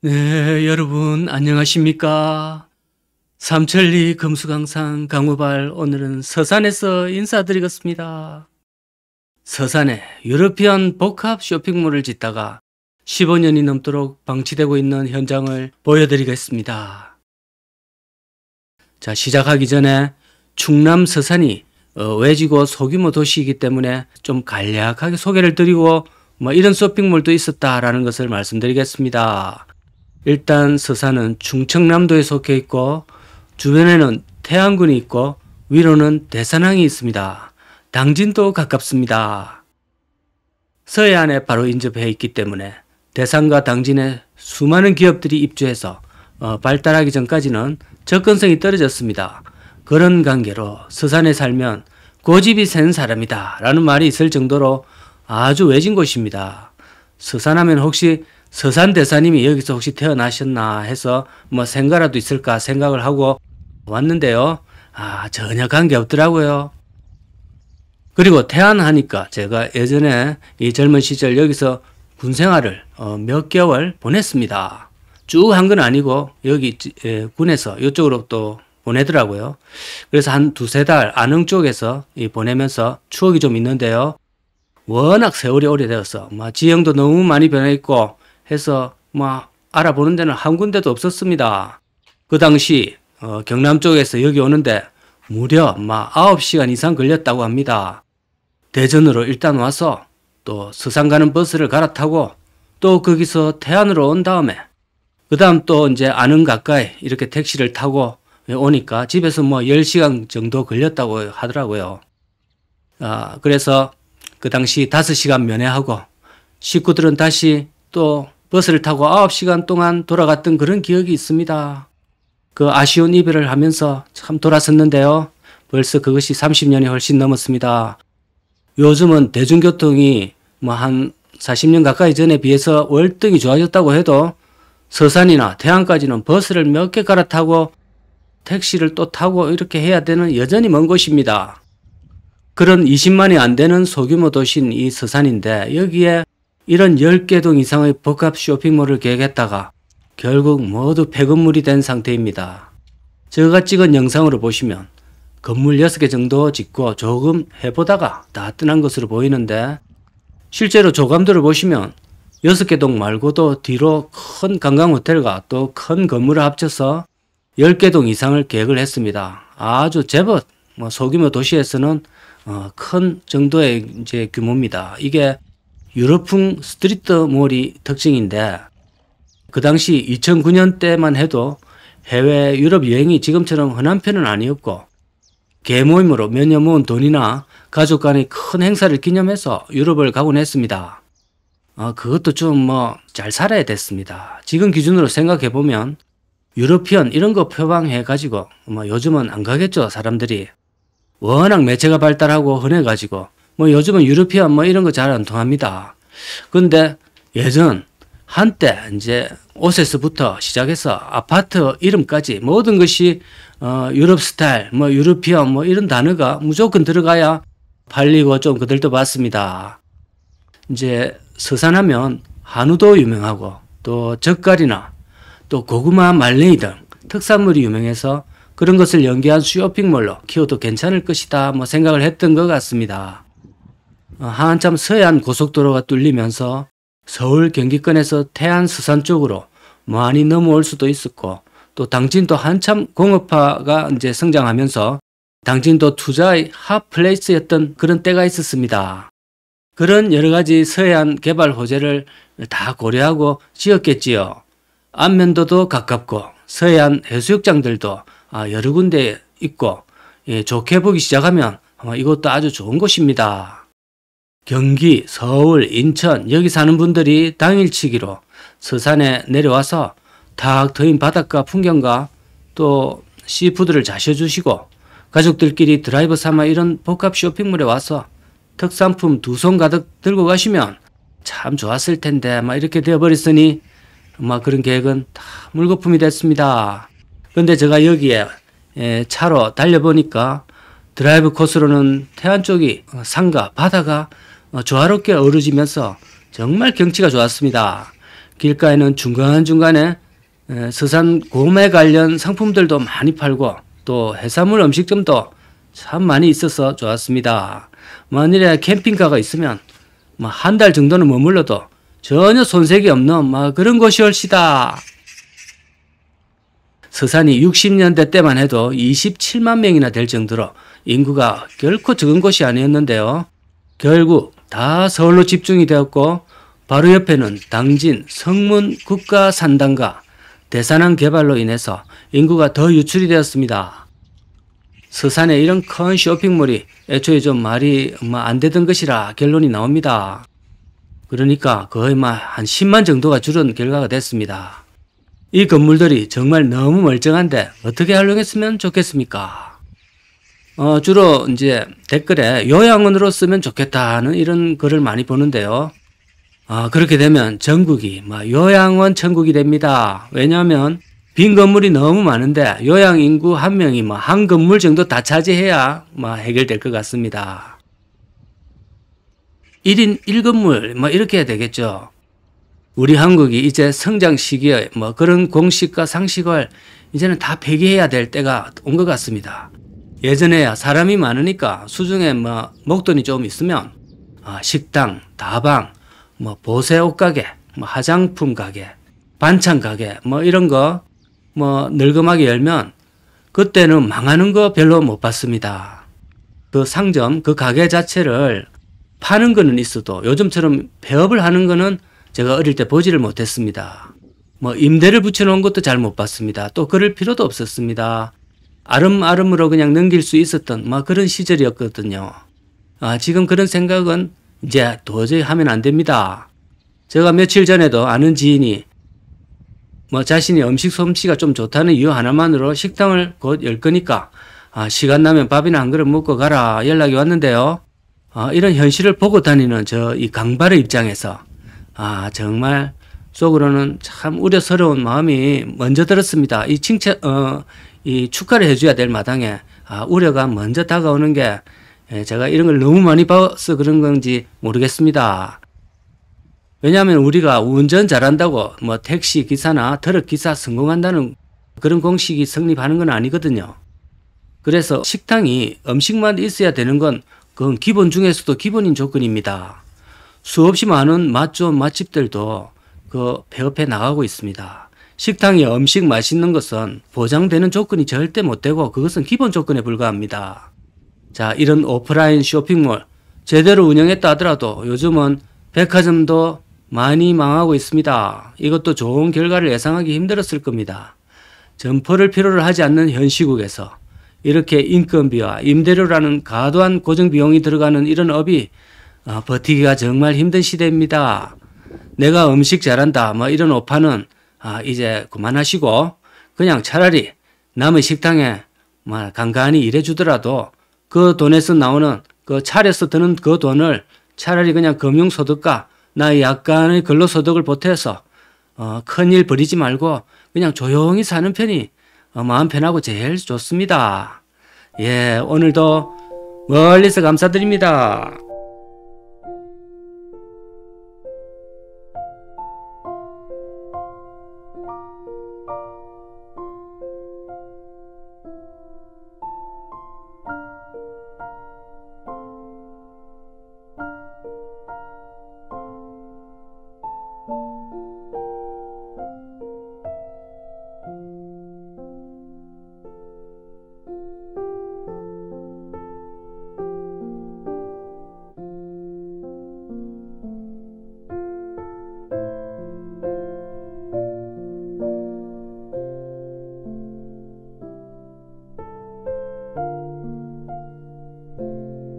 네, 여러분 안녕하십니까? 삼천리 금수강산 강우발 오늘은 서산에서 인사드리겠습니다. 서산에 유러피안 복합 쇼핑몰을 짓다가 15년이 넘도록 방치되고 있는 현장을 보여드리겠습니다. 자, 시작하기 전에 충남 서산이 외지고 소규모 도시이기 때문에 좀 간략하게 소개를 드리고 이런 쇼핑몰도 있었다라는 것을 말씀드리겠습니다. 일단 서산은 충청남도에 속해 있고 주변에는 태안군이 있고 위로는 대산항이 있습니다. 당진도 가깝습니다. 서해안에 바로 인접해 있기 때문에 대산과 당진에 수많은 기업들이 입주해서 발달하기 전까지는 접근성이 떨어졌습니다. 그런 관계로 서산에 살면 고집이 센 사람이다 라는 말이 있을 정도로 아주 외진 곳입니다. 서산하면 혹시 서산 대사님이 여기서 혹시 태어나셨나 해서 생가라도 있을까 생각을 하고 왔는데요. 전혀 관계 없더라고요. 그리고 태안하니까 제가 예전에 이 젊은 시절 여기서 군 생활을 몇 개월 보냈습니다. 쭉 한 건 아니고 여기 군에서 이쪽으로 또 보내더라고요. 그래서 한 두세 달 안흥 쪽에서 보내면서 추억이 좀 있는데요. 워낙 세월이 오래되어서 지형도 너무 많이 변해있고 해서 알아보는 데는 한 군데도 없었습니다. 그 당시 경남 쪽에서 여기 오는데 무려 9시간 이상 걸렸다고 합니다. 대전으로 일단 와서 또 서산 가는 버스를 갈아타고 또 거기서 태안으로 온 다음에 그 다음 또 이제 안흥 가까이 이렇게 택시를 타고 오니까 집에서 10시간 정도 걸렸다고 하더라고요. 그래서 그 당시 5시간 면회하고 식구들은 다시 또 버스를 타고 9시간 동안 돌아갔던 그런 기억이 있습니다. 그 아쉬운 이별을 하면서 참 돌아섰는데요. 벌써 그것이 30년이 훨씬 넘었습니다. 요즘은 대중교통이 한 40년 가까이 전에 비해서 월등히 좋아졌다고 해도 서산이나 태안까지는 버스를 몇 개 갈아타고 택시를 또 타고 이렇게 해야 되는 여전히 먼 곳입니다. 그런 20만이 안 되는 소규모 도시인 이 서산인데 여기에 이런 10개 동 이상의 복합 쇼핑몰을 계획했다가 결국 모두 폐건물이 된 상태입니다. 제가 찍은 영상으로 보시면 건물 6개 정도 짓고 조금 해보다가 다 떠난 것으로 보이는데 실제로 조감도를 보시면 6개 동 말고도 뒤로 큰 관광호텔과 또 큰 건물을 합쳐서 10개 동 이상을 계획을 했습니다. 아주 제법 소규모 도시에서는 큰 정도의 이제 규모입니다. 이게 유럽풍 스트리트몰이 특징인데 그 당시 2009년 때만 해도 해외 유럽 여행이 지금처럼 흔한 편은 아니었고 개모임으로 몇 년 모은 돈이나 가족 간의 큰 행사를 기념해서 유럽을 가곤 했습니다. 그것도 좀 잘 살아야 됐습니다. 지금 기준으로 생각해보면 유러피언 이런 거 표방해가지고 요즘은 안 가겠죠. 사람들이 워낙 매체가 발달하고 흔해가지고 요즘은 유러피언 이런 거 잘 안 통합니다. 근데 예전 한때 이제 옷에서부터 시작해서 아파트 이름까지 모든 것이 유럽 스타일, 유러피언 이런 단어가 무조건 들어가야 팔리고 좀 그들도 봤습니다. 이제 서산하면 한우도 유명하고 또 젓갈이나 또 고구마 말랭이 등 특산물이 유명해서 그런 것을 연계한 쇼핑몰로 키워도 괜찮을 것이다 생각을 했던 것 같습니다. 한참 서해안 고속도로가 뚫리면서 서울 경기권에서 태안 서산 쪽으로 많이 넘어올 수도 있었고 또 당진도 한참 공업화가 이제 성장하면서 당진도 투자의 핫플레이스였던 그런 때가 있었습니다. 그런 여러 가지 서해안 개발 호재를 다 고려하고 지었겠지요. 안면도도 가깝고 서해안 해수욕장들도 여러 군데 있고 좋게 보기 시작하면 이것도 아주 좋은 곳입니다. 경기, 서울, 인천 여기 사는 분들이 당일치기로 서산에 내려와서 탁 트인 바닷가 풍경과 또 시푸드를 자셔주시고 가족들끼리 드라이브 삼아 이런 복합 쇼핑몰에 와서 특산품 2손 가득 들고 가시면 참 좋았을 텐데 이렇게 되어버렸으니 그런 계획은 다 물거품이 됐습니다. 근데 제가 여기에 차로 달려보니까 드라이브 코스로는 태안 쪽이 산과 바다가 조화롭게 어우러지면서 정말 경치가 좋았습니다. 길가에는 중간중간에 서산 구매 관련 상품들도 많이 팔고 또 해산물 음식점도 참 많이 있어서 좋았습니다. 만일에 캠핑카가 있으면 한 달 정도는 머물러도 전혀 손색이 없는 그런 곳이올시다. 서산이 60년대 때만 해도 27만 명이나 될 정도로 인구가 결코 적은 곳이 아니었는데요. 결국 다 서울로 집중이 되었고 바로 옆에는 당진, 성문 국가산단과 대산항 개발로 인해서 인구가 더 유출이 되었습니다. 서산에 이런 큰 쇼핑몰이 애초에 좀 말이 안 되던 것이라 결론이 나옵니다. 그러니까 거의 한 10만 정도가 줄은 결과가 됐습니다. 이 건물들이 정말 너무 멀쩡한데 어떻게 활용했으면 좋겠습니까? 주로 이제 댓글에 요양원으로 쓰면 좋겠다 하는 이런 글을 많이 보는데요. 그렇게 되면 전국이 요양원 천국이 됩니다. 왜냐하면 빈 건물이 너무 많은데 요양 인구 한 명이 한 건물 정도 다 차지해야 해결될 것 같습니다. 1인 1건물 이렇게 해야 되겠죠. 우리 한국이 이제 성장 시기에 그런 공식과 상식을 이제는 다 폐기해야 될 때가 온 것 같습니다. 예전에야 사람이 많으니까 수중에 목돈이 좀 있으면 식당, 다방, 보세 옷가게, 화장품 가게, 반찬 가게 이런 거 늙음하게 열면 그때는 망하는 거 별로 못 봤습니다. 그 상점, 그 가게 자체를 파는 거는 있어도 요즘처럼 폐업을 하는 거는 제가 어릴 때 보지를 못했습니다. 임대를 붙여놓은 것도 잘 못 봤습니다. 또 그럴 필요도 없었습니다. 아름아름으로 그냥 넘길 수 있었던 그런 시절이었거든요. 지금 그런 생각은 이제 도저히 하면 안 됩니다. 제가 며칠 전에도 아는 지인이 자신이 음식 솜씨가 좀 좋다는 이유 하나만으로 식당을 곧 열 거니까 시간 나면 밥이나 한 그릇 먹고 가라 연락이 왔는데요. 이런 현실을 보고 다니는 이 강발의 입장에서 정말 속으로는 참 우려스러운 마음이 먼저 들었습니다. 이 축하를 해줘야 될 마당에 우려가 먼저 다가오는 게 제가 이런 걸 너무 많이 봐서 그런 건지 모르겠습니다. 왜냐하면 우리가 운전 잘한다고 택시 기사나 트럭 기사 성공한다는 그런 공식이 성립하는 건 아니거든요. 그래서 식당이 음식만 있어야 되는 건 그건 기본 중에서도 기본인 조건입니다. 수없이 많은 맛 좋은 맛집들도 폐업해 나가고 있습니다. 식당에 음식 맛있는 것은 보장되는 조건이 절대 못 되고 그것은 기본 조건에 불과합니다. 자, 이런 오프라인 쇼핑몰 제대로 운영했다 하더라도 요즘은 백화점도 많이 망하고 있습니다. 이것도 좋은 결과를 예상하기 힘들었을 겁니다. 점포를 필요로 하지 않는 현 시국에서 이렇게 인건비와 임대료라는 과도한 고정비용이 들어가는 이런 업이 버티기가 정말 힘든 시대입니다. 내가 음식 잘한다 이런 오판은 이제 그만하시고 그냥 차라리 남의 식당에 간간히 일해주더라도 그 돈에서 나오는 그 차려서 드는 그 돈을 차라리 그냥 금융소득과 나의 약간의 근로소득을 보태서 큰일 벌이지 말고 그냥 조용히 사는 편이 마음 편하고 제일 좋습니다. 예, 오늘도 멀리서 감사드립니다.